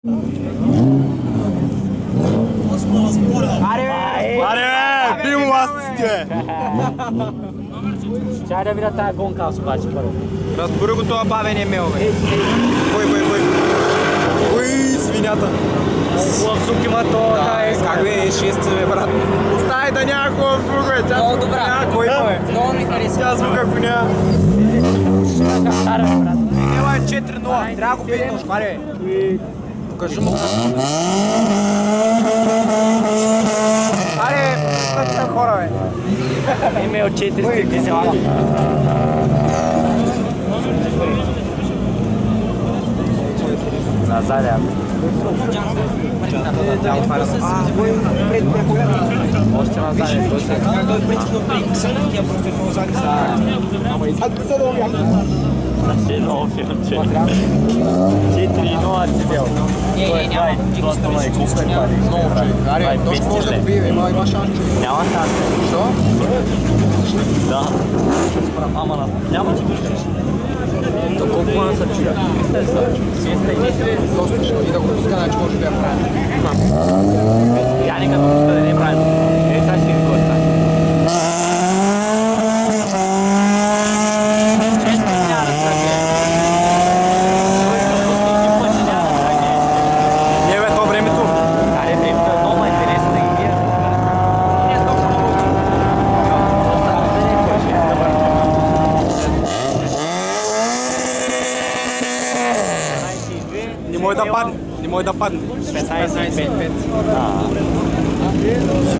Are, primul asistuje. Ce are vina ta gonca să faci, părul? Răzburgul tău bavenie meu, băi. Voi. Ui, svinjata. Сукима то, Da, как ви шест, брат. Stai, да някакво друго е. Много добра. Някой има, бе. Много ми харесва. Тя звука коня. Кара, брат. Ела е 4-0. Трябва да го питнеш, маре. Покажи му. Аре, пускат са хора, бе. Имел 4 дизела. Назаря. Още Назаря. Той принципно приписал, тя просто е по-зали са. Ама и sad са много яко. Много филмче. 4-0 дизел. няма. Ти го ставиш, че няма. Много пари. Аре, точно може да добие, има шанс. Няма шанс. Що? Да. Ама няма ти виждаш. То колко мана са чуя? 210. Доста ще и да го пуска, значи може да я прави. Я не като пуска да не прави. Сега ще ви коста. Не може да падне. 15-5.